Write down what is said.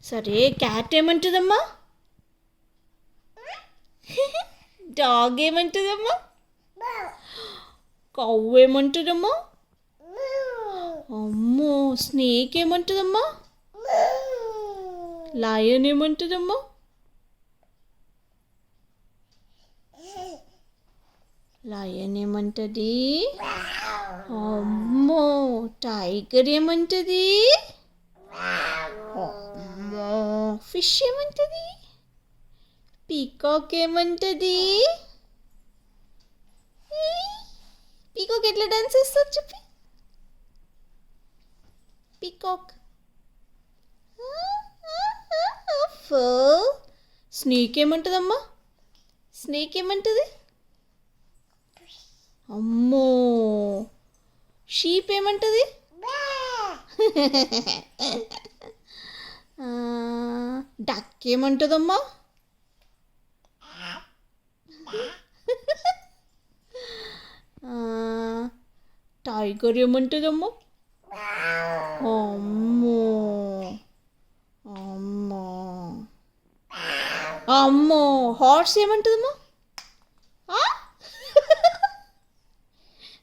సరే cat ఏమంటుందమ్మా? Dog ఏమంటుందమ్మా? కవ్వు ఏమంటుందమ్మా? అమ్మో, snake ఏమంటుందమ్మా? Lion ఏమంటుందమ్మా? Lion ఏమంటుంది? అమ్మో, టైగర్ ఏమంటుంది? అమ్మో, ఫిష్ ఏమంటుంది? పీకాక్ ఏమంటుంది? పీకాక్ ఎట్లా డాన్స్ చేస్తారు చెప్పి? పీకాక్. స్నేక్ ఏమంటుందమ్మా? స్నేక్ ఏమంటుంది? అమ్మో, షీప్ ఏమంటుంది? డక్ ఏమంటుందమ్మా? టైగర్ ఏమంటుందమ్మా? అమ్మో అమ్మో అమ్మో, హార్స్ ఏమంటుందమ్మా?